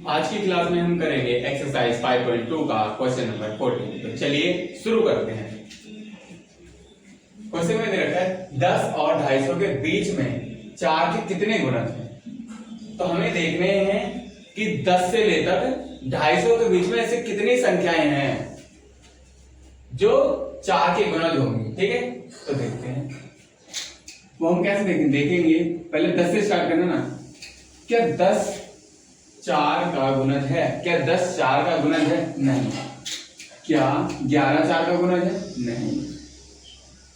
आज की क्लास में हम करेंगे एक्सरसाइज 5.2 का क्वेश्चन नंबर 14। तो चलिए शुरू करते हैं। क्वेश्चन में दे रखा है 10 और 250 के बीच में 4 के कितने गुणज हैं। तो हमें देखने हैं कि 10 से लेकर 250 के बीच में ऐसे कितनी संख्याएं हैं जो 4 के गुणज होंगी। ठीक है, तो देखते हैं वो हम कैसे देखेंगे। पहले 10 से स्टार्ट करना ना। क्या 10 4 का गुणज है? क्या 10 4 का गुणज है? नहीं। क्या 11 4 का गुणज है? नहीं।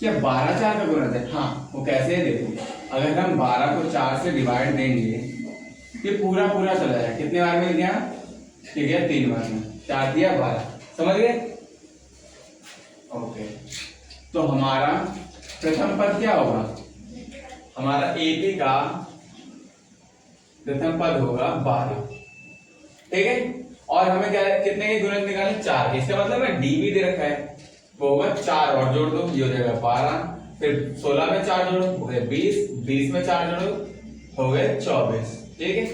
क्या 12 4 का गुणज है? हाँ। वो कैसे है देखो, अगर हम 12 को 4 से डिवाइड देंगे ये पूरा पूरा चला जाए। कितने बार मिल गया? ठीक है, 3 बार में 4 दिया 12। समझ गए? ओके, तो हमारा प्रथम पद क्या होगा? हमारा एपी का प्रथम पद होगा 12। ठीक है, और हमें क्या कितने के गुणज निकालने? 4 के। इसका मतलब है डी भी दे रखा है, वो होगा 4 और जोड़ दो, ये हो जाएगा 12। फिर 16 में 4 जोड़ो हो गए 20, 20 में 4 जोड़ो हो गए 24। ठीक है,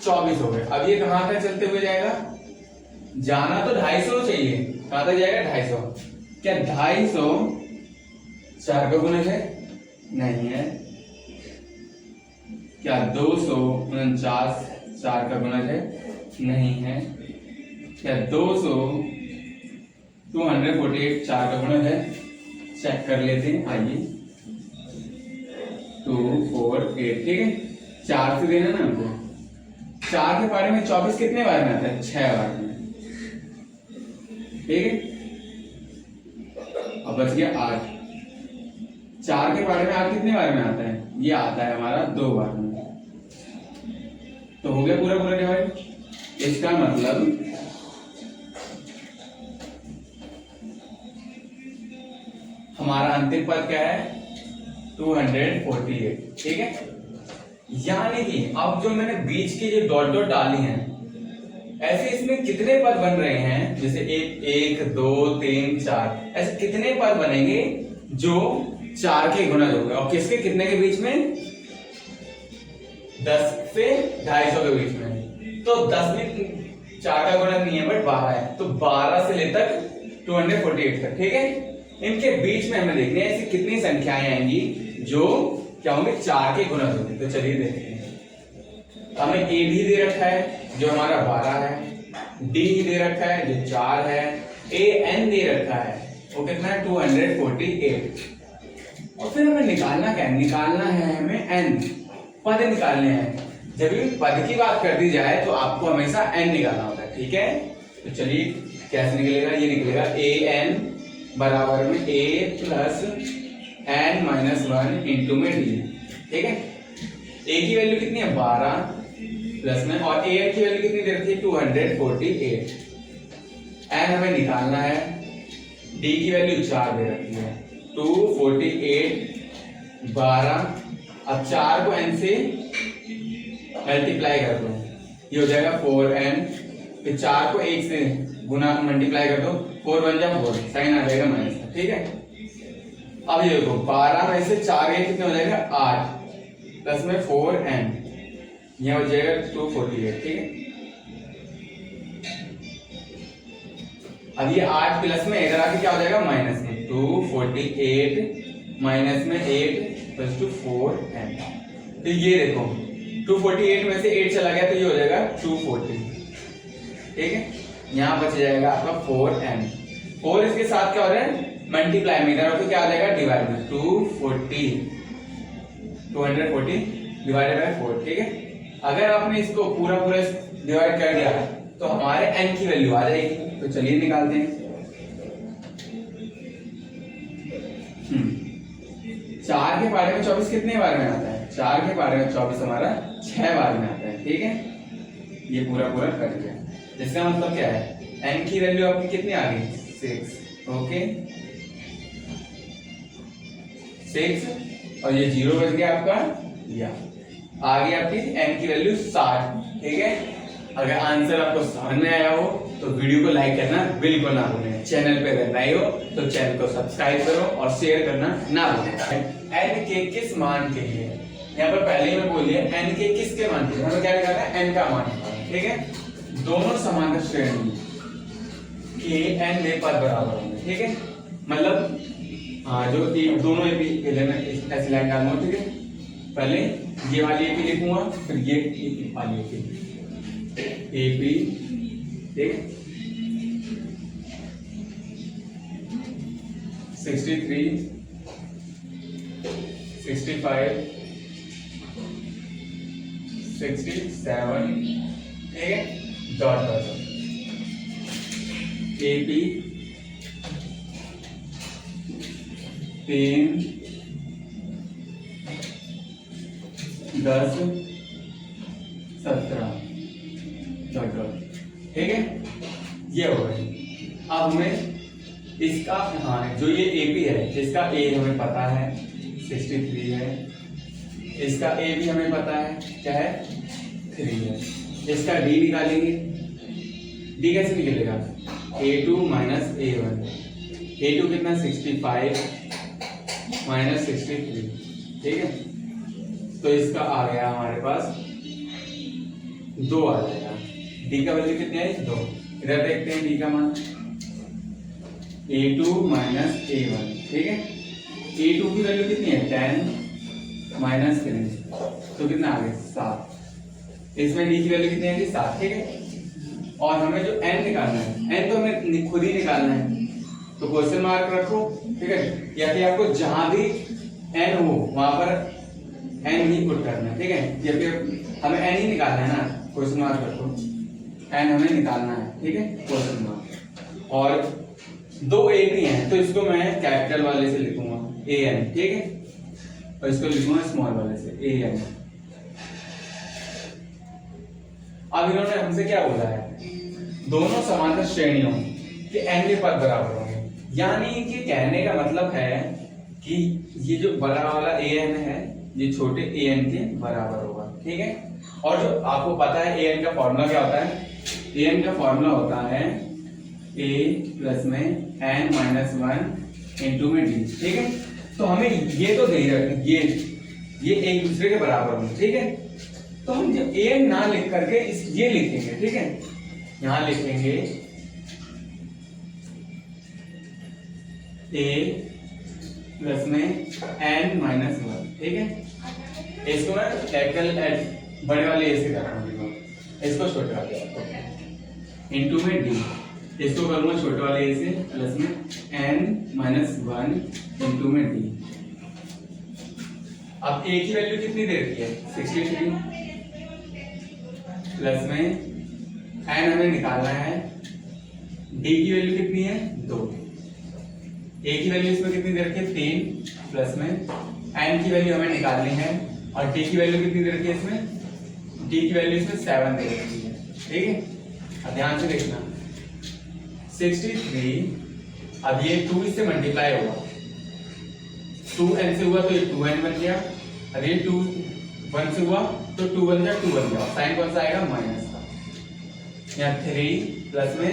24 हो गए। अब ये कहां तक चलते हुए जाएगा? जाना तो 250 चाहिए, कहां तक जाएगा? 250। क्या 250 4 का गुणज है? नहीं है। क्या 249 4 का गुणज है? नहीं है। क्या 248 4 का गुणज है? चेक कर लेते हैं, आइए। 248। ठीक है, 4 से देना ना हमको। 4 के पारे में 24 कितने बार में आता है? 6 बार में। ठीक है, अब बच गया 8। 4 के पारे में 8 कितने बार में आता है? ये आता है हमारा 2 बार में। तो हो गया पूरा पूरा डिवाइड। इसका मतलब हमारा अंतिम पद क्या है? 248। ठीक है, यानी कि अब जो मैंने बीच के जो डॉट डॉट डाली हैं, ऐसे इसमें कितने पद बन रहे हैं? जैसे 1 2 3 4, ऐसे कितने पद बनेंगे जो 4 के गुणज होंगे? और किसके कितने के बीच में? 10 से 250 के बीच में। तो 10 में 4 का गुणज नहीं है बट 12 है, तो 12 से लेकर 248 तक। ठीक है, इनके बीच में हमें देखनी है ऐसी कितनी संख्याएं आएंगी जो क्या होंगे? 4 के गुणज होंगे। तो चलिए देखते हैं। हमें ए भी दे रखा है जो हमारा 12 है, डी दे रखा है जो 4 है, ए एन दे रखा है वो कितना है? 248। और फिर हमें निकालना क्या है? निकालना है हमें एन, पद निकालने हैं। जब भी पद की बात कर दी जाए तो आपको हमेशा एन निकालना होता है। ठीक है, तो चलिए कैसे निकलेगा? ये निकलेगा ए एन बराबर में ए प्लस एन माइनस 1 इंटू में डी। ठीक है, ए की वैल्यू कितनी है? 12 प्लस में, और ए एन की वैल्यू कितनी दे रखी है? 248। एन हमें निकालना है, डी की वैल्यू 4 दे रखी है। 248 12। अब 4 को n से मल्टीप्लाई कर दो, ये हो जाएगा 4n। फिर 4 को 1 से गुना मल्टीप्लाई कर दो, 4 बन जाए 4, साइन आ जाएगा माइनस। ठीक है, अब ये देखो 12 में से 4 गए कितने हो जाएगा? 8 प्लस में 4n, यह हो जाएगा 248। ठीक है, अब ये 8 प्लस में इधर आके क्या हो जाएगा? माइनस में 248 माइनस में 8 प्लस 4n। तो ये देखो 248 में से 8 चला गया तो ये हो जाएगा 240। ठीक है, यहां बच जाएगा आपका 4n। 4 इसके साथ क्या हो रहा है? मल्टीप्लाई में, इधर तो क्या आ जाएगा? डिवाइड में। 240 डिवाइडेड बाय 4। ठीक है, अगर आपने इसको पूरा पूरा डिवाइड कर दिया तो हमारे n की वैल्यू आ जाएगी। तो चलिए निकालते हैं। 4 के पारे में 24 कितने बार में आता है? 4 के पारे में 24 हमारा 6 बार में आता है। ठीक है, ये पूरा पूरा कर दिया। इसका मतलब क्या है? n की वैल्यू आपकी कितनी आ गई? 6। ओके, 6 और ये 0 बच गया आपका, या आ गई आपकी n की वैल्यू 60। ठीक है, अगर आंसर आपको समझ में आया हो तो वीडियो को लाइक करना बिल्कुल ना भूलें। चैनल पे अगर नए हो तो चैनल को सब्सक्राइब करो और शेयर करना ना भूलें। n के किस मान के लिए यहाँ पर पहले ही मैं बोल दिया n के किसके मान के, हमें क्या निकालना है, n का मान निकालना, ठीक है। दोनों समांतर श्रेणी के n में पद बराबर होंगे, ठीक है। मतलब जो दोनों एपी एलिमेंट ऐसे लाइन डालना, ठीक है। पहले ये वाली एपी लिखूंगा, फिर ये वाली एपी, ठीक है। 63, 65, 67, ठीक है, dot dot AP 3, 10, 17 dot dot, ठीक है। ये हो गई। अब हमें इसका, हाँ जो ये एपी है, इसका ए हमें पता है 63 है, इसका ए भी हमें पता है क्या है 3 है। इसका डी निकालेंगे, डी कैसे निकलेगा, a2 माइनस a1, a2 कितना 65 माइनस 63, ठीक है। तो इसका आ गया हमारे पास 2 आ जाएगा। डी का वैल्यू कितनी है 2, इधर देखते हैं डी का मान a2 माइनस a1, ठीक है। a2 की वैल्यू कितनी है 10 माइनस 3, तो कितना आ गया 7। इसमें डी की वैल्यू कितनी है 7, ठीक है। और हमें जो n निकालना है, n तो हमें खुद ही निकालना है, तो क्वेश्चन मार्क रखो, ठीक है। या फिर आपको जहां भी n हो वहां पर n ही पुट करना है, ठीक है। या फिर हमें n ही निकालना है ना, क्वेश्चन मार्क रखो, n हमें निकालना है, ठीक है, क्वेश्चन मार्क। और 2 एपी हैं, तो इसको मैं कैपिटल वाले से लिखूंगा an, ठीक है, और इसको लिखूंगा स्मॉल वाले से an। अब इन्होंने हमसे क्या बोला है, दोनों समांतर श्रेणियों के n के पद बराबर होंगे। यानी कि कहने का मतलब है कि ये जो बड़ा वाला an है ये छोटे an के बराबर होगा, ठीक है। और जो आपको पता है an का फॉर्मूला क्या होता है, an का फॉर्मूला होता है a प्लस में n माइनस 1 इंटू में d, ठीक है। तो हमें ये तो दे रहे, ये एक दूसरे के बराबर होंगे, ठीक है। तो हम जब an ना लिख करके ये लिखेंगे, ठीक है, यहां लिखेंगे a प्लस में n माइनस 1, ठीक है। इसको मैं कैपिटल बड़े वाले ए से कर रहा हूँ, इसको छोटे वाले इंटू में d, इसको करूंगा छोटे वाले ए से प्लस में n माइनस 1 इंटू में d। अब a की वैल्यू कितनी दे रखी है 63 प्लस में n हमें निकालना है, d की वैल्यू कितनी है 2, a की वैल्यू इसमें कितनी दे रखी है 3 प्लस में n की वैल्यू हमें निकालनी है, और d की वैल्यू कितनी दे रखी है इसमें, d की वैल्यू इसमें 7 दे रखी है, ठीक है। अब ध्यान से देखना 63, अब ये 2 इससे मल्टीप्लाई होगा, 2n से हुआ तो ये 2n बन गया, अब ये 2 1 से हुआ तो 2 बन गया, 2 बन गया, साइन कौन सा आएगा माइनस का। यहाँ 3 प्लस में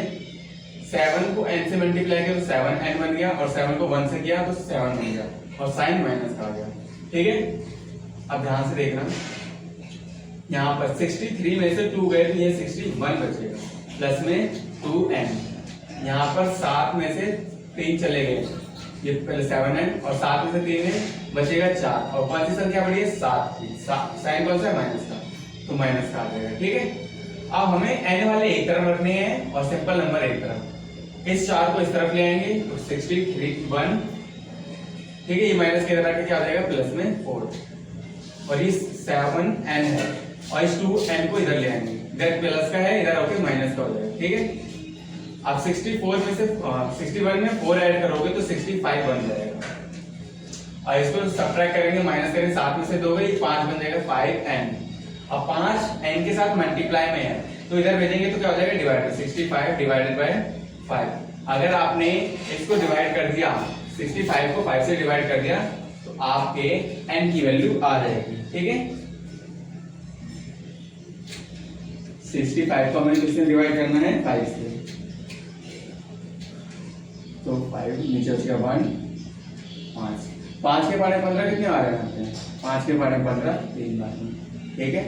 7 को n से मल्टीप्लाई किया तो 7n बन गया, और 7 को 1 से किया तो 7 बन गया, और साइन माइनस का आ गया, ठीक है। अब ध्यान से देखना, यहाँ पर 63 में से 2 गए तो ये 61 बचेगा, प्लस में 2n, यहाँ पर 7 में से 3 चले गए, ये पहले 7n और 7 में से 3 है, बचेगा 4, और कौन सी संख्या बढ़ी है 7 की, साइन कौन सा है माइनस का, तो माइनस का आ जाएगा, ठीक है। अब हमें n वाले एक तरफ रखने हैं और सिंपल नंबर एक तरफ, इस 4 को इस तरफ ले आएंगे तो 61, ठीक है, ये माइनस के इधर आके क्या हो जाएगा प्लस में 4, और ये 7n है, और इस 2n को इधर ले आएंगे, इधर प्लस का है इधर होके माइनस का हो जाएगा, ठीक है। अब 64 में से 61 में 4 ऐड करोगे तो 65 बन जाएगा, और इसको सब्ट्रैक्ट करेंगे, माइनस करेंगे, 7 में से 2 गए 5 बन जाएगा 5n। अब 5 n के साथ मल्टीप्लाई में है तो इधर भेजेंगे तो क्या हो जाएगा डिवाइड, 65 डिवाइडेड बाय 5। अगर आपने इसको डिवाइड कर दिया, 65 को 5 से डिवाइड कर दिया तो आपके n की वैल्यू आ जाएगी, ठीक है। 65 को हमें किससे डिवाइड करना है 5 से, तो 5 नीचे हो गया 1 5 5 के पहाड़े 15 कितने बार है? 5 के पहाड़े 15 3 बार। ठीक है,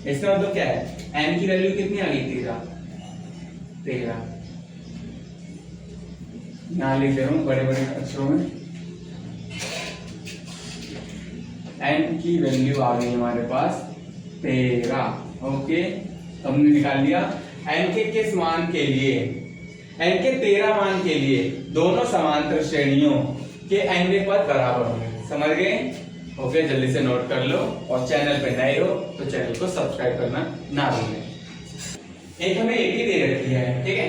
इसका मतलब क्या है? n की वैल्यू कितनी आ गई? 13। यहां लिख दे रहा हूं बड़े बड़े अक्षरों में, n की वैल्यू आ गई हमारे पास 13। ओके, हमने निकाल लिया n के किस मान के लिए? n के 13 मान के लिए दोनों समांतर श्रेणियों के nवें पद बराबर होंगे। समझ गए? ओके, जल्दी से नोट कर लो, और चैनल पे नए हो तो चैनल को सब्सक्राइब करना ना भूलें। एक हमें एपी दे रखी है, ठीक है,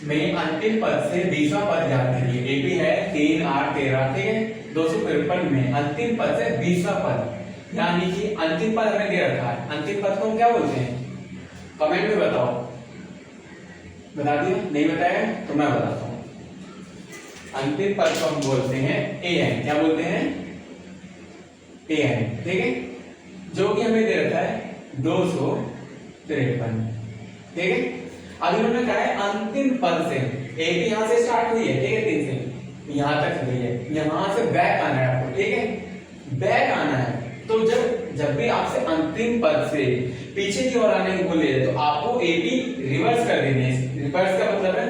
में अंतिम पद से 20वां पद ज्ञात करिए। एपी है 3 8 13, ठीक है। 253 में अंतिम पद से 20वां पद, यानी कि अंतिम पद हमें दे रखा है। अंतिम पद को हम क्या बोलते हैं? कमेंट में बताओ। बता दिया? नहीं बताया तो मैं बताता हूं। अंतिम पद को हम बोलते हैं an। क्या बोलते हैं? an, ठीक है, जो कि हमें दे रखा है 253। ठीक है, अब इन्होंने कहा है अंतिम पद से, एक यहां से स्टार्ट हुई है, ठीक है, 3 से यहां तक हुई है, यहां से बैक आना है आपको, ठीक है, बैक आना है। तो जब भी आपसे अंतिम पद से पीछे की ओर आने को बोले तो आपको एपी रिवर्स कर देनी है। रिवर्स का मतलब है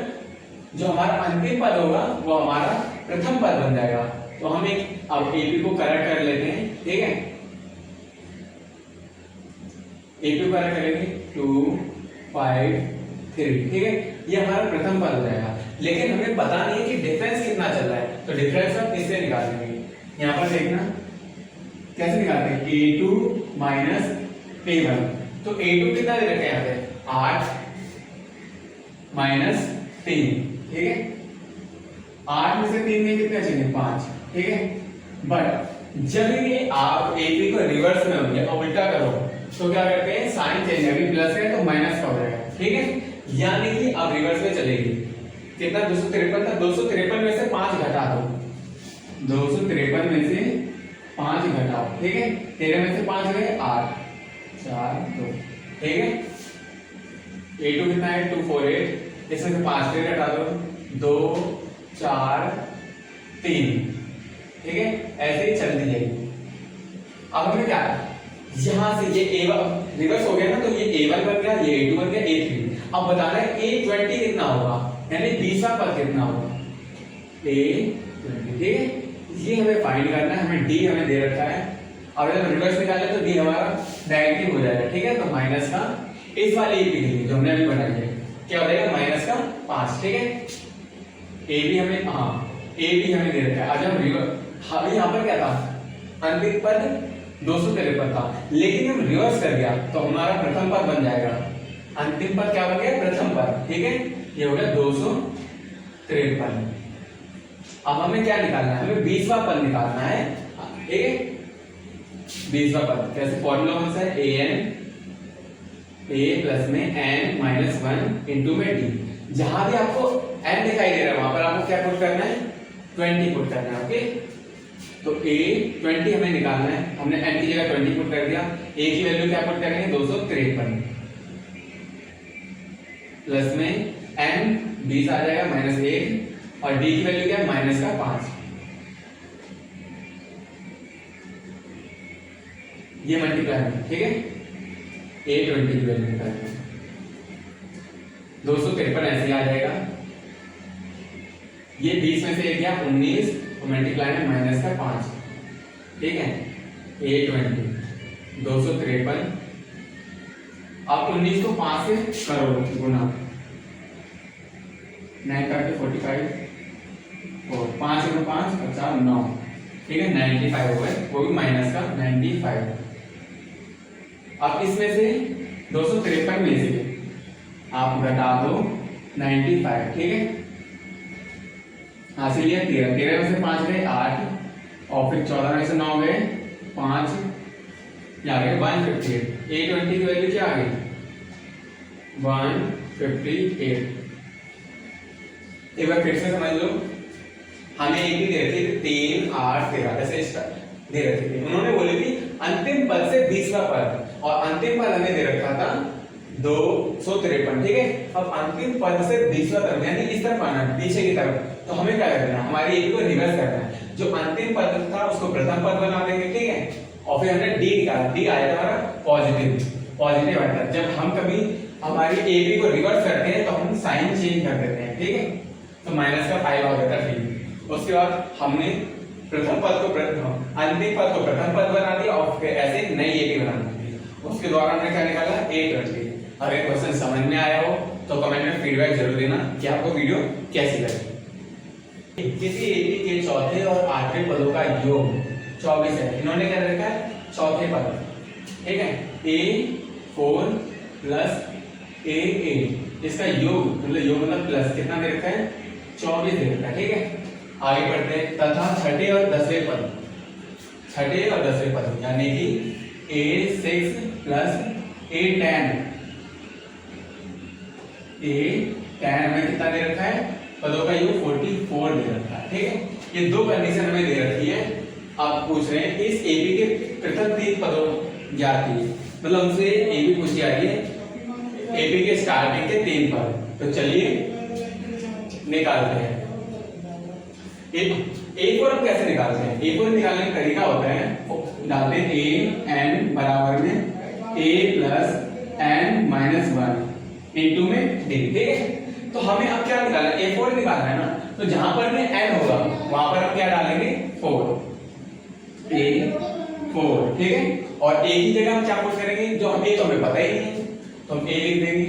जो हमारा अंतिम पद होगा वो हमारा प्रथम पद बन जाएगा। तो हम एक अब एपी को करेक्ट कर लेते हैं, ठीक है, एपी को करेक्ट करेंगे 2 5 3, ठीक है, ये हमारा प्रथम पद हो जाएगा। लेकिन हमें पता नहीं है कि डिफरेंस कितना चल रहा है, तो डिफरेंस हम इससे निकाल लेंगे। यहां पर देखना कैसे निकालते हैं, a2 माइनस a1। तो a2 कितना दे रखे हैं यहाँ पे? 8 माइनस 3, ठीक है, 8 में से 3 में कितने चाहिए? 5, ठीक है। बट जब ये आप एपी को रिवर्स में होंगे और उल्टा करो तो क्या करते हैं? साइन चेंज, अभी प्लस है तो माइनस का हो जाएगा, ठीक है, यानी कि अब रिवर्स में चलेगी। कितना? 253 था, 253 में से 5 घटा दो, 253 में से 5 घटाओ, ठीक है, 13 में से 5 गए 8 4 2, ठीक है। a2 कितना है? 248, इसमें से 5 फिर घटा दो, 2 4 3, ठीक है, ऐसे ही चलती जाएगी। अब हमें क्या है? यहां से ये a1 रिवर्स हो गया ना, तो ये a1 बन गया, ये a2 बन गया, a3। अब बताना है a20 कितना होगा, यानी 20वां पद कितना होगा? a20, ठीक है, ये हमें फाइंड करना है। हमें डी हमें दे रखा है, अब जब रिवर्स निकाले तो डी हमारा नेगेटिव हो जाएगा, ठीक है। तो माइनस का इस वाले ए पी जो हमने अभी बनाई है क्या हो जाएगा? माइनस का 5, ठीक है। ए बी हमें, हाँ, ए बी हमें दे रखा है। आज हम रिवर्स, अभी यहाँ पर क्या था? अंतिम पद 253 था, लेकिन हम रिवर्स कर गया तो हमारा प्रथम पद बन जाएगा। अंतिम पद क्या बन गया? प्रथम पद, ठीक है, ये हो गया 253। अब हमें क्या निकालना है? हमें 20वां पद निकालना है, ठीक है, 20वां पद। कैसे? फॉर्मूला कौन सा है? ए एन, ए प्लस में एन माइनस 1 इंटू में डी। जहां भी आपको एन दिखाई दे रहा है वहां पर आपको क्या पुट करना है? 20 पुट करना है, ओके। तो ए 20 हमें निकालना है, हमने एन की जगह 20 पुट कर दिया। ए की वैल्यू क्या पुट करेंगे? 253 प्लस में एन 20 आ जाएगा माइनस 1, और डी की वैल्यू क्या है? माइनस का 5। ये मल्टीप्लाई है, ठीक है, a20 की वैल्यू निकालनी, 253 ऐसे ही आ जाएगा। ये 20 में से एक गया 19, और मल्टीप्लाई में माइनस का 5, ठीक है, a20 253। अब 19 को 5 से करो गुना, 9 काट के 45, और 5 में 5 और 4 9, ठीक है, 95 हो गए, वो भी माइनस का 95। अब इसमें से 253 में से आप घटा दो 95, ठीक है, हासिल है 13, 13 में से 5 गए 8, और फिर 14 में से 9 गए 5, क्या आ गया? 158। a20 की वैल्यू क्या आ गई? 158। एक बार फिर से समझ लो, हमें एक ही दे रखी थी 3 8 13 ऐसे दे रखी थी। उन्होंने बोली थी अंतिम पद से 20वां पद, और अंतिम पद हमें दे रखा था 253, ठीक है। अब अंतिम पद से 20वां तरफ यानी इस तरफ आना है, पीछे की तरफ, तो हमें क्या करना है? हमारी एक को रिवर्स करना है। जो अंतिम पद था उसको प्रथम पद बना देंगे, ठीक है। और फिर हमने डी निकाला, डी आया हमारा पॉजिटिव आया। जब हम कभी हमारी ए बी को रिवर्स करते हैं तो हम साइन चेंज कर देते हैं, ठीक है। तो माइनस का 5 आ जाता है फिर। उसके बाद हमने प्रथम पद को अंतिम पद को प्रथम पद बना दिया और फिर ऐसे नई ए बी बना दी। उसके द्वारा हमने क्या निकाला 820। अगर क्वेश्चन समझ में आया हो तो कमेंट में फीडबैक जरूर देना कि आपको वीडियो कैसी लगी। किसी एबी के चौथे और आठवें पदों का योग 24 है। इन्होंने क्या रखा है चौथे पद, ठीक है। A4 प्लस A8 इसका योग मतलब प्लस कितना दे रखा है 24 दे रखा है, ठीक है। आगे बढ़ते हैं। तथा छठे और 10वें पद यानी कि A6 प्लस A10 में कितना दे रखा है पदों का योग 44 दे रखा है, ठीक है। ये दो कंडीशन हमें दे रखी है। आप पूछ रहे हैं इस एबी के प्रथम 3 पदों ज्ञात कीजिए, मतलब हमसे एबी पूछ जा रही है एबी के स्टार्टिंग के 3 पद। तो चलिए निकालते हैं। A4 हम कैसे निकालते हैं? A4 निकालने का तरीका होता है, डालते हैं a n बराबर में a plus n minus 1 into में d, ठीक है। तो हमें अब क्या निकालना है A4 निकालना है ना, तो जहां पर में n होगा वहां पर हम क्या डालेंगे 4 A4, ठीक है। और a की जगह हम क्या पुट करेंगे, जो हमें तो हमें पता ही नहीं है तो हम a लिख देंगे।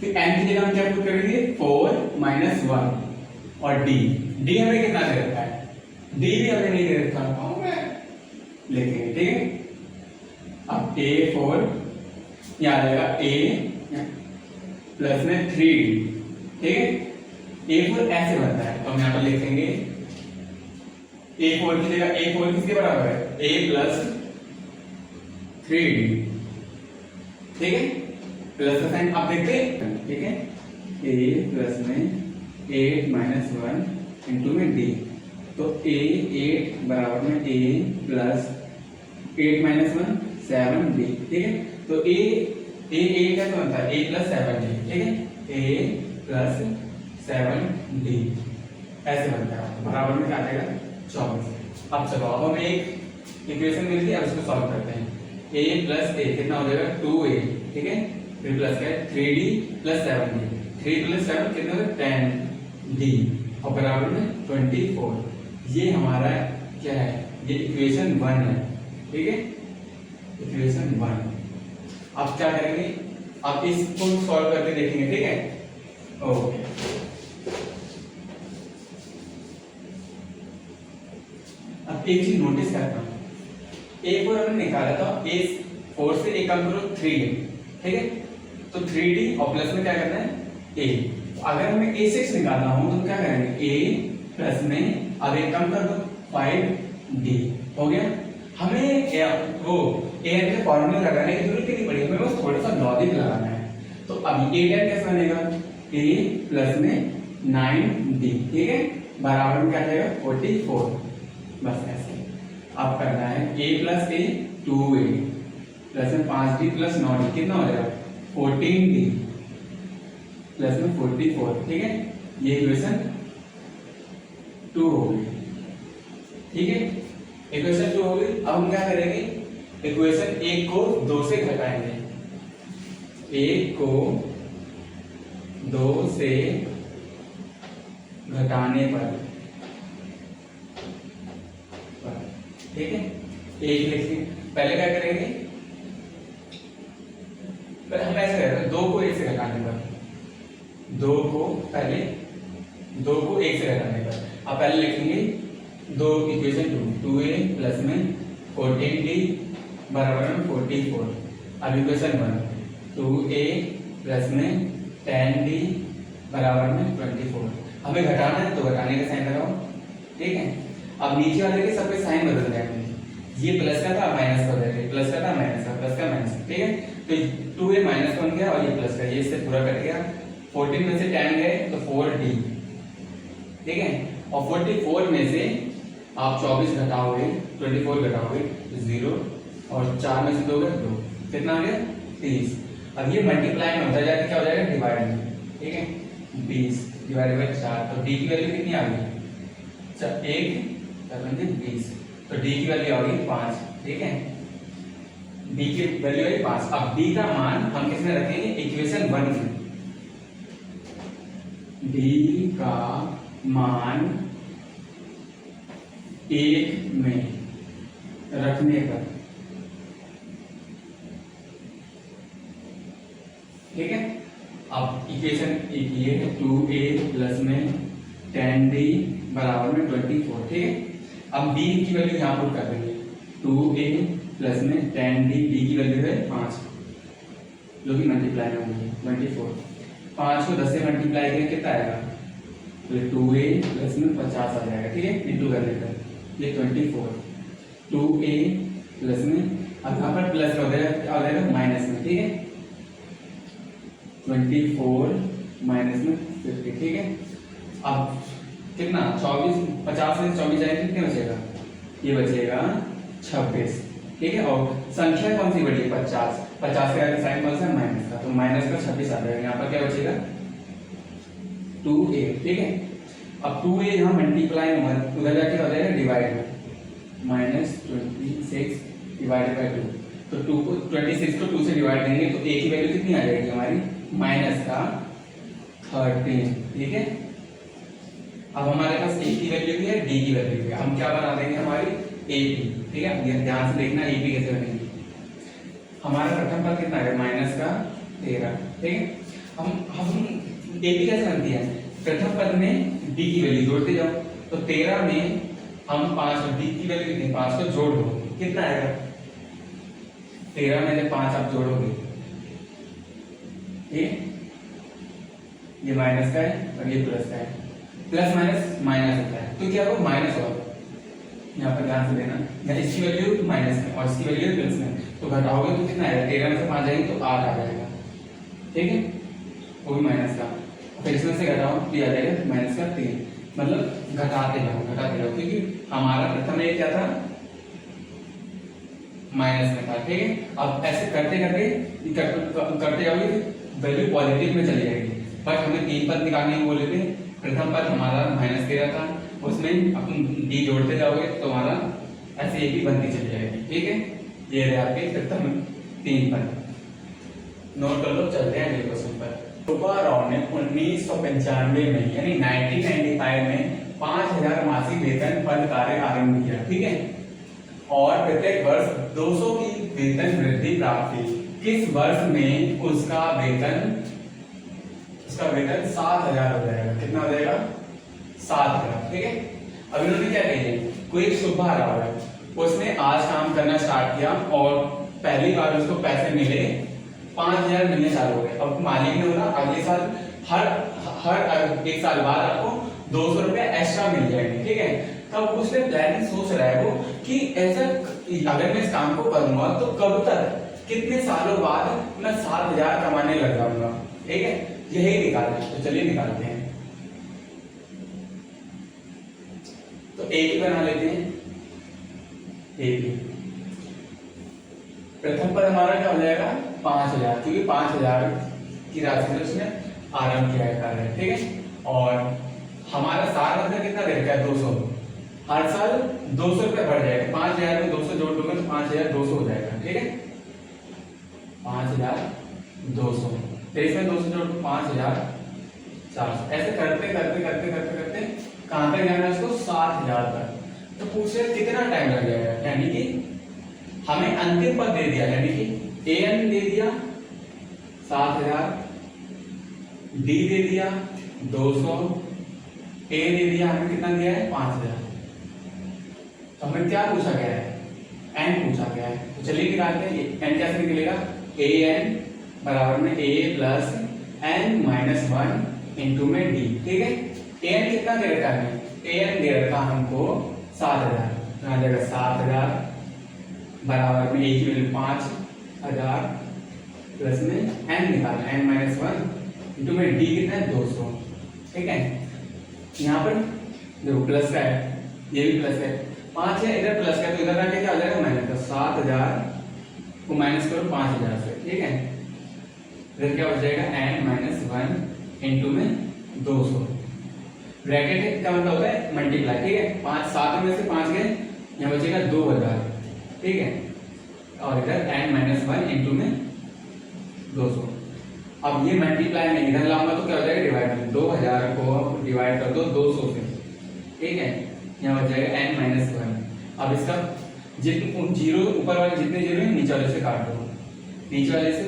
फिर n की जगह हम क्या पुट करेंगे 4 माइनस 1 और d हमें कितना दे रखा है, d भी हमें नहीं दे रखा, लिखेंगे, ठीक है। अब A4 यहाँ आ जाएगा a प्लस में 3d, ठीक है। A4 ऐसे बनता है तो हम यहाँ पर लिखेंगे A4 की जगह A4 किसके बराबर है a प्लस 3d, ठीक है। प्लस का साइन आप देखते हैं, ठीक है। a प्लस में 8 माइनस 1 इंटू में d, तो a8 बराबर में a प्लस 8 माइनस 1 7d, ठीक है। तो a8 कैसे बनता है a प्लस 7d, ठीक है। a प्लस 7d ऐसे बनता है, बराबर में क्या आएगा 24। अब चलो अब हमें एक इक्वेशन मिल गई, अब इसको सॉल्व करते हैं। a प्लस a कितना हो जाएगा 2a, ठीक है। फिर प्लस क्या है 3d प्लस 7d, 3 प्लस 7 कितना होगा 10d और बराबर में 24। ये हमारा क्या है, ये इक्वेशन 1 है, ठीक है। इक्वेशन 1 अब क्या करेंगे, अब इसको सॉल्व करके देखेंगे, ठीक है। ओके अब एक चीज नोटिस करता हूं, A4 हमने निकाला था, A4 से A कम करो 3d, ठीक है। तो 3d और प्लस में क्या करना है a। अगर हमें A6 निकालना हो तो क्या करेंगे a प्लस में अब एक कम कर दो 5d हो गया। हमें वो a के फॉर्मूले लगाने की जरूरत नहीं पड़ी, हमें बस थोड़ा सा लॉजिक लगाना है। तो अब a10 कैसे बनेगा a प्लस में 9d, ठीक है, बराबर में क्या जाएगा 44। बस ऐसे अब करना है a plus a 2a plus में 5d प्लस 9d कितना हो जाएगा 14d प्लस में 44, ठीक है। ये इक्वेशन 2 हो गई, ठीक है। इक्वेशन 2 हो गई। अब हम क्या करेंगे, इक्वेशन 1 को 2 से घटाएंगे, 1 को 2 से घटाने पर, ठीक है। एक लिखेंगे, पहले क्या करेंगे, पहले हम ऐसे करते हैं 2 को 1 से घटाने पर, 2 को 1 से घटाने पर। अब पहले लिखेंगे 2 इक्वेशन 2a प्लस में 14d बराबर में 44। अब इक्वेशन 1 2a प्लस में 10d बराबर में 24। हमें घटाना है तो घटाने का साइन लगाओ, ठीक है। अब नीचे वाले के सबके साइन बदल जाएंगे, ये प्लस का था माइनस का हो जाएगा, प्लस का था माइनस का, प्लस का माइनस, ठीक है। तो 2a माइनस बन गया और ये प्लस का, ये इससे पूरा कट गया। 14 में से 10 गए तो 4d, ठीक है। और 44 में से आप 24 घटाओगे 24 घटाओगे तो 0 और 4 में से 2 गए 2, कितना आ गया 30। अब ये मल्टीप्लाई में होता जाएगा, क्या हो जाएगा डिवाइड में, ठीक है। 20 डिवाइडेड बाय 4, तो d की वैल्यू कितनी आ गई 1 20, तो डी की वैल्यू आ गई 5, ठीक है, डी की वैल्यू आई 5। अब डी का मान हम किसमें रखेंगे, इक्वेशन 1 में। डी का मान 1 में रखने पर, ठीक है। अब इक्वेशन एक ये है 2a प्लस में 10d बराबर में 24, ठीक है। अब b की वैल्यू यहाँ पुट कर देंगे, 2a प्लस में 10d, d की वैल्यू है 5 जो कि मल्टीप्लाई में होगी 24। 5 को 10 से मल्टीप्लाई करें कितना आएगा, तो 2a प्लस में 50 आ जाएगा, ठीक है, इंटू कर लेते हैं ये 24। 2a प्लस में, अब यहाँ पर प्लस हो जाएगा माइनस में, ठीक है, 24 माइनस में 50, ठीक है। अब कितना 24, 50 में 24 जाएगा, कितने बचेगा, ये बचेगा 26, ठीक है। और संख्या कौन सी बढ़ी है, 50, 50 के आगे साइन कौन सा, माइनस का, तो माइनस का 26 आ जाएगा। यहाँ पर क्या बचेगा 2a, ठीक है। अब 2a यहाँ मल्टीप्लाई में उधर जाके हो जाएगा डिवाइड में, -26 डिवाइडेड बाय 2, तो 2 को 26 को 2 से डिवाइड करेंगे तो a की वैल्यू कितनी आ जाएगी हमारी, माइनस का 13, ठीक है। अब हमारे पास a की वैल्यू भी है, d की वैल्यू भी है, हम क्या बना देंगे हमारी ap, ठीक है। ध्यान से देखना ap कैसे बनेगी। हमारा प्रथम पद कितना है, माइनस का 13, ठीक है। हम ap कैसे बनती है, प्रथम पद में d की वैल्यू जोड़ते जाओ, तो 13 में हम 5, d की वैल्यू कितनी, 5 को जोड़ दो, कितना आएगा, 13 में जब 5 आप जोड़ोगे, ठीक, ये माइनस का है और ये प्लस का है, प्लस माइनस माइनस होता है, तो क्या होगा माइनस होगा। यहाँ पर ध्यान से देना, यहाँ इसकी वैल्यू माइनस में और इसकी वैल्यू प्लस में, तो घटाओगे तो कितना आएगा, 13 में से 5 जाएंगे तो 8 आ जाएगा, ठीक है, वो भी माइनस का। फिर इसमें से घटाओ तो आ जाएगा माइनस का 3, मतलब घटाते जाओ, क्योंकि हमारा प्रथम ये क्या था, माइनस में था, ठीक है। अब ऐसे करते करते जाओगे वैल्यू पॉजिटिव में चली जाएगी, बट हमें 3 पद निकालने को बोले थे। प्रथम पद हमारा -13 था, उसमें अपन d जोड़ते जाओगे तो हमारा ऐसे एक ही बनती चली जाएगी, ठीक है। ये रहे आपके प्रथम 3 पद, नोट कर लो। चलते हैं अगले क्वेश्चन पर। सुब्बाराव ने 1995 में यानी 1995 में 5000 मासिक वेतन पद कार्य आरंभ किया, ठीक है, और प्रत्येक वर्ष 200 की वेतन वृद्धि प्राप्त हुई। किस वर्ष में उसका वेतन 7000 हो जाएगा, कितना हो जाएगा 7000, ठीक है। अब इन्होंने क्या कही, कोई एक सुब्बाराव है, उसने आज काम करना स्टार्ट किया और पहली बार उसको पैसे मिले 5000 मिलने चालू हो गए। अब मालिक ने बोला अगले साल हर एक साल बाद आपको 200 रुपए एक्स्ट्रा मिल जाएंगे, ठीक है। तब उसने प्लानिंग सोच रहा है वो कि ऐसा अगर मैं इस काम को करूंगा तो कब तक, कितने सालों बाद मैं 7000 कमाने लग जाऊंगा, ठीक है, यही निकालना है। तो चलिए निकालते हैं। तो एक ही बना लेते हैं, एक ही। प्रथम पद हमारा क्या हो जाएगा 5000, क्योंकि 5000 की राशि से उसने आरंभ किया है कार्य, ठीक है। और हमारा साल मतलब कितना दे रखा है 200, हर साल 200 रुपए बढ़ जाएगा, 5000 में 200 जोड़ दोगे तो 5200 हो जाएगा, ठीक है, 5200। फिर इसमें 200 जोड़ तो 5400। ऐसे करते करते करते करते करते कहां तक जाना है उसको 7000 तक। तो पूछे कितना टाइम लग जाएगा, यानी कि हमें अंतिम पद दे दिया, यानी कि an दे दिया 7000, d दे दिया 200, a दे दिया हमें कितना दिया है 5000। तो हमें क्या पूछा गया है, n पूछा गया है। तो चलिए निकालते हैं, n कैसे निकलेगा, an बराबर में a plus n minus 1 into में d, ठीक है। an कितना दे रखा है, an दे रखा हमको 7000, तो आ जाएगा 7000 बराबर में a की वैल्यू 5000 प्लस में n निकालना, n माइनस 1 इंटू में d कितना है 200, ठीक है। यहाँ पर देखो प्लस का है, ये भी प्लस है, 5 है इधर प्लस का, तो इधर आके क्या हो जाएगा माइनस, तो 7000 को माइनस करो 5000 से, ठीक है। इधर क्या हो जाएगा n माइनस 1 इंटू में 200, ब्रैकेट का मतलब होता है मल्टीप्लाई, ठीक है। 5 7 में से 5 गए, यहाँ बचेगा 2000, ठीक है। और इधर n-1 इंटू में 200। अब ये मल्टीप्लाई में इधर लाऊंगा तो क्या हो जाएगा, डिवाइड में 2000 को डिवाइड कर दो 200 से, ठीक है। यहाँ बच जाएगा n-1। अब इसका जितने जीरो ऊपर वाले जितने जीरो है नीचे वाले से काट दो, नीचे वाले से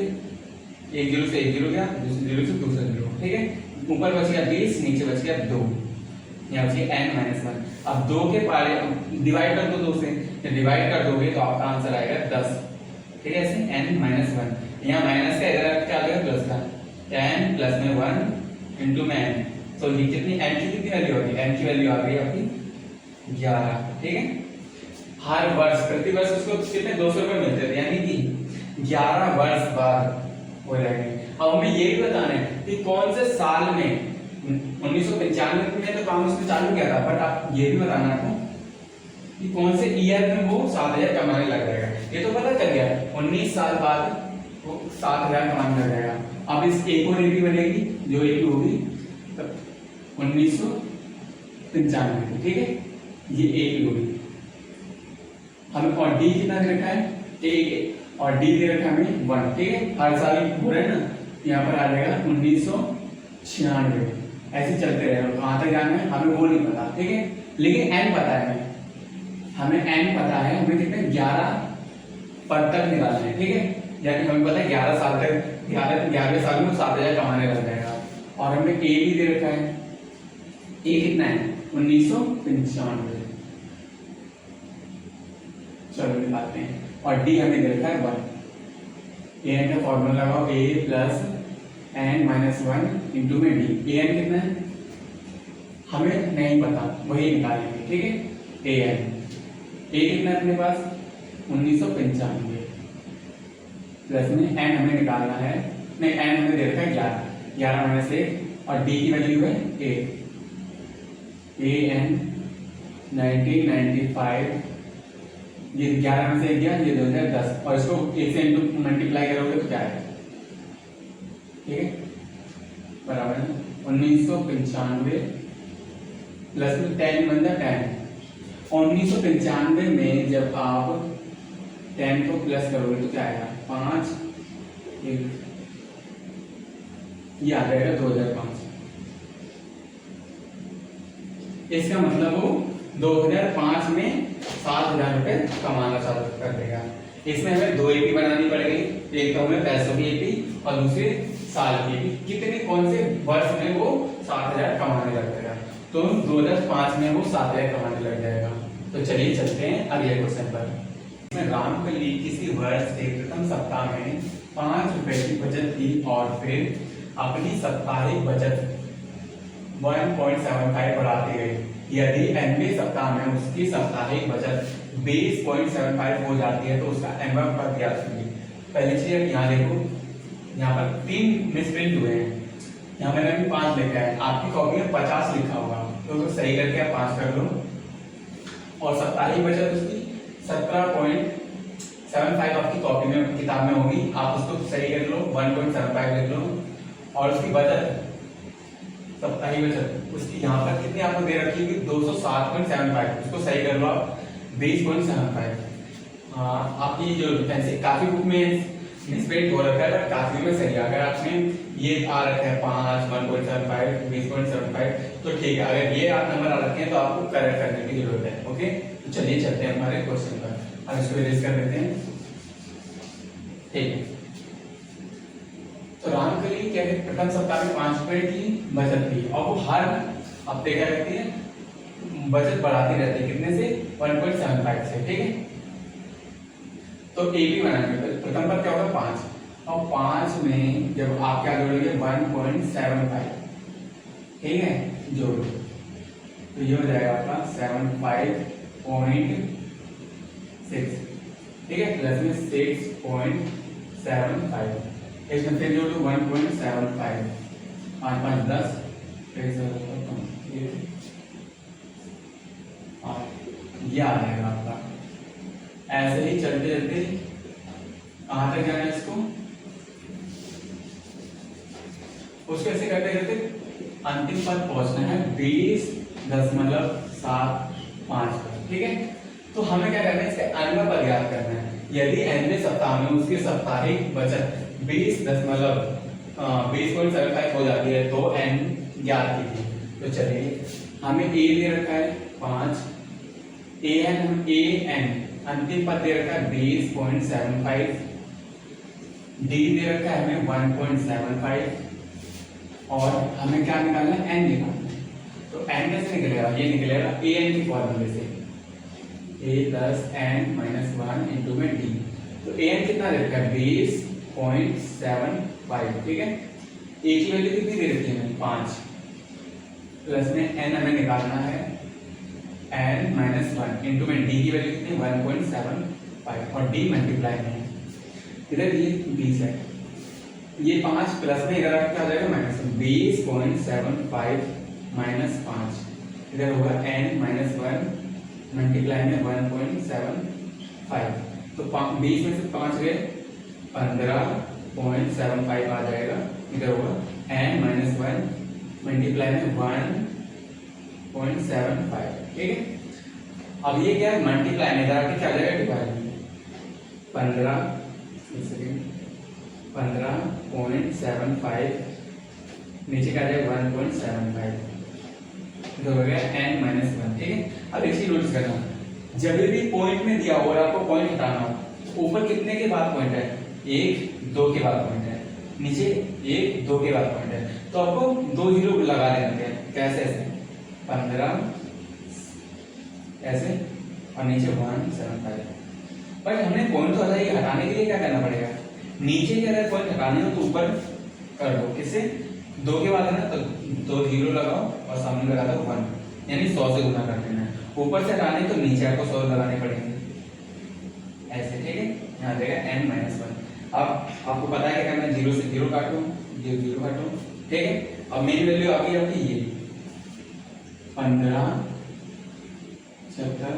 एक जीरो से एक जीरो गया, दूसरे जीरो से दूसरा जीरो, ठीक है। ऊपर बच गया 20, नीचे बच गया 2, यहाँ बच गया n-1। अब 2 के पारे डिवाइड कर दो 2 से, जब डिवाइड कर दोगे तो आपका आंसर आएगा 10, ठीक है। ऐसे n-1, यहाँ माइनस का इधर क्या आ गया प्लस का, n प्लस में 1 इंटू में n, तो ये कितनी n की कितनी वैल्यू होगी, n की वैल्यू आ गई आपकी 11, ठीक है। हर वर्ष प्रति वर्ष उसको कितने 200 रुपए मिलते थे, यानी कि 11 वर्ष बाद हो जाएंगे। अब हमें ये भी बताना है कि कौन से साल में, 1995 में तो काम उसने चालू किया था, बट आप ये भी बताना है कि कौन से ईयर में वो 7000 कमाने लग जाएगा। ये तो पता चल गया 19 साल बाद वो 7000 कमाने लग जाएगा। अब इस एक और एपी बनेगी जो एपी होगी 1995, ठीक है। ये एपी होगी, हमें और डी कितना दे रखा है, एक, और डी दे रखा है हमें 1, ठीक है। हर साल हो रहा है ना, यहाँ पर आ जाएगा 1996, ऐसे चलते रहेगा। कहाँ तक जाना है हमें वो नहीं पता, ठीक है। लेकिन एन पता है हमें एन पता है, हमें कितने 11 पद तक निकालना है, ठीक है। यानी हमें पता है 11 साल तक, 11वें साल में 7000 कमाने लग जाएगा। और हमें ए भी दे रखा है, ए कितना है 1995, चलो निकालते हैं। और डी हमें दे रखा है 1, ए एन का फॉर्मूला लगाओ, ए प्लस n-1 इंटू में डी। ए एन कितना है हमें नहीं पता, वही निकालेंगे, ठीक है। ए एन, ए कितना है अपने पास 1995, प्लस में एन हमें निकालना है, नहीं एन हमें दे रखा है 11 माइनस 1, और डी की वैल्यू है 8। ए एन 1995, ये 11 में से 1 गया, ये 2010, और इसको 1 से इंटू मल्टीप्लाई करोगे तो क्या है, ठीक है, बराबर है 1995 प्लस में 10 बन जाए 10। 1995 में जब आप 10 को प्लस करोगे तो क्या आएगा 5, ये आ जाएगा 2005। इसका मतलब वो 2005 में 7000 रुपए कमाना चालू कर देगा। इसमें हमें 2 एपी बनानी पड़ेगी, एक तो हमें पैसों की एपी और दूसरी साल की एपी। कितने कौन से वर्ष में वो 7000 कमाने लग जाएगा, तो 2005 में वो 7000 कमाने लग जाएगा। तो चलिए चलते हैं अगले क्वेश्चन पर। इसमें रामकली किसी वर्ष के प्रथम सप्ताह में 5 रुपए की बचत की और फिर अपनी साप्ताहिक बचत 1.75 बढ़ाती गई। यदि nवें सप्ताह में उसकी साप्ताहिक बचत 20.75 हो जाती है तो उसका nवां पद ज्ञात कीजिए। पहली चीज यहाँ देखो, यहाँ पर 3 मिसप्रिंट हुए हैं, यहाँ मैंने अभी 5 लिखा है, आपकी कॉपी में 50 लिखा होगा, तो सही करके आप 5 कर लो। और साप्ताहिक बचत उसकी 17.75 आपकी कॉपी में किताब में होगी, आप उसको सही कर लो, 1.75 लिख लो। और उसकी बचत साप्ताहिक बचत उसकी यहाँ पर कितनी आपको दे रखी होगी 207.75, उसको सही कर लो आप 20.75। आपकी जो फैंसी काफी बुक में मिसप्रिंट हो रखा है, काफी में सही। अगर आपने ये आ रखा है 5, 1.75, 20.75 तो ठीक है। अगर ये आप नंबर आ रखे हैं तो आपको करेक्ट करने की जरूरत है। ओके, तो चलिए चलते हैं हमारे क्वेश्चन पर, अब इसको इरेज कर देते हैं, ठीक है। तो रामकली क्या है, प्रथम सप्ताह में 5 रुपए की बचत की और वो हर हफ्ते क्या करती है बचत बढ़ाती रहती है, कितने से 1.75 से, ठीक है। तो ए बी बनाएंगे, प्रथम पर क्या होगा 5, और 5 में जब आप क्या जोड़ेंगे 1.75, ठीक है, जोड़ो तो ये हो जाएगा आपका 75.6, ठीक है, प्लस में 6.75, इसमें फिर जोड़ो 1.75, 5 5 10, ये आ जाएगा आपका। ऐसे ही चलते चलते कहां तक जाना है इसको, उसको ऐसे करते करते अंतिम पद पहुंचना है 20.75 पर, ठीक है। तो हमें क्या करना है, इसका अनवा पद ज्ञात करना है। यदि nवें सप्ताह में उसकी साप्ताहिक बचत 20.75 हो जाती है तो n ज्ञात कीजिए। तो चलिए, हमें a दे रखा है 5, an अंतिम पद दे रखा है 20.75, d दे रखा है हमें 1.75 और हमें क्या निकालना है, n निकालना है। तो n कैसे निकलेगा, ये निकलेगा an की फॉर्मूले से, a plus n minus 1 into में d। तो an कितना दे रखा है 20.75, ठीक है। a की वैल्यू कितनी दे रखी है 5, प्लस में n हमें निकालना है n माइनस 1 इंटू में d की वैल्यू कितनी 1.75 और d मल्टीप्लाई में है, इधर ये 20 है, ये 5 प्लस में इधर क्या हो जाएगा माइनस 20.75 माइनस 5, इधर होगा n माइनस 1 मल्टीप्लाई में 1.75। तो 20 में से 5 गए 15.75 आ जाएगा, इधर होगा n माइनस 1 मल्टीप्लाई में 1.75, ठीक है। अब ये क्या है, मल्टीप्लाई में इधर क्या आ जाएगा डिवाइड में 15.75 नीचे क्या आ जाएगा 1.75, इधर हो गया n माइनस 1, ठीक है। अब एक चीज नोटिस करना, जब भी पॉइंट में दिया हो और आपको पॉइंट हटाना हो, ऊपर कितने के बाद पॉइंट है, 1 2 के बाद पॉइंट है, नीचे 1 2 के बाद पॉइंट है, तो आपको 2 जीरो लगा देना है। कैसे, ऐसे 15 ऐसे और नीचे 1.75। पर हमने पॉइंट तो हटाने के लिए क्या करना पड़ेगा, नीचे के अगर पॉइंट हटाने हो तो ऊपर कर दो, किससे 2 के बाद है ना, तो 2 जीरो लगाओ और सामने लगा दो 1, यानी 100 से गुना कर देना है। ऊपर से हटाने तो नीचे आपको 100 लगाने पड़ेंगे, ऐसे, ठीक है। यहाँ देगा n माइनस 1। अब आपको पता है क्या करना है, 0 से 0 काटो, 0 काटो, ठीक है। अब मेरी वैल्यू आ गई आपकी ये 15 76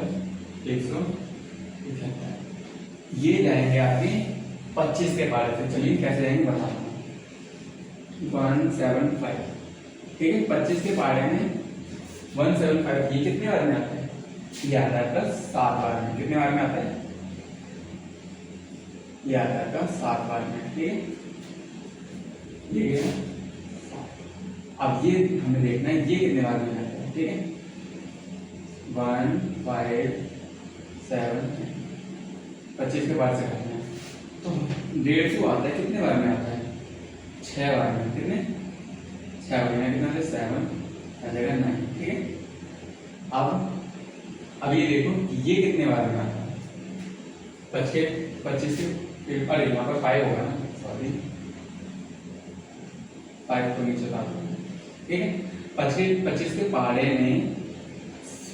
175, ये जाएंगे आपके 25 के पारे से। चलिए कैसे जाएंगे बताता हूँ, 175, ठीक है। 25 के पारे में 175, ये कितने बार में आता है, ये आता है प्लस 7 बार में। कितने बार में आता है, ये आता है प्लस 7 बार में, ठीक है। ये अब ये हमें देखना है ये कितने बार में आता है, ठीक है। 1 5 7 25 के बाद से करना है, तो 150 आता है, कितने बार में आता है 6 बार में। कितने 6 बार में, कितना 7 आ जाएगा 9, ठीक है। अब ये देखो ये कितने बार में आता है, 25 के, अरे यहाँ पर 5 होगा ना, सॉरी 5 को नीचे ला दो, ठीक है। 25 के पहाड़े में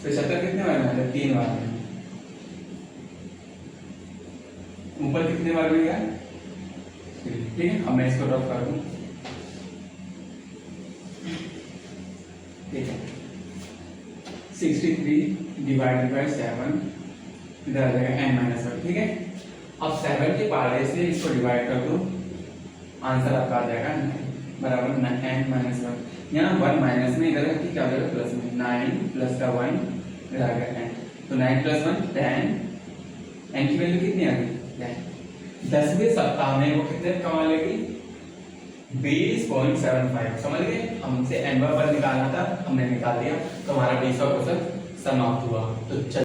75 कितने बार में आता है, 3 बार में। ऊपर कितने बार में गया, ठीक है। अब मैं इसको ड्रॉप कर दूं, ठीक है। 63 डिवाइडेड बाय 7, इधर आ जाएगा n माइनस 1, ठीक है। अब 7 के पहाड़े से इसको डिवाइड कर दो, आंसर आपका आ जाएगा बराबर n माइनस 1। यहाँ 1 माइनस में इधर क्या हो जाएगा प्लस में, 9 प्लस का 1 इधर आ गया 10, तो 9 प्लस 1 10, n की वैल्यू कितनी आ गई 10वें सप्ताह में वो कितने कमा लेगी 20.75। समझ गए, हमसे n पर निकालना था, हमने निकाल दिया, तो हमारा 20 का क्वेश्चन समाप्त हुआ। तो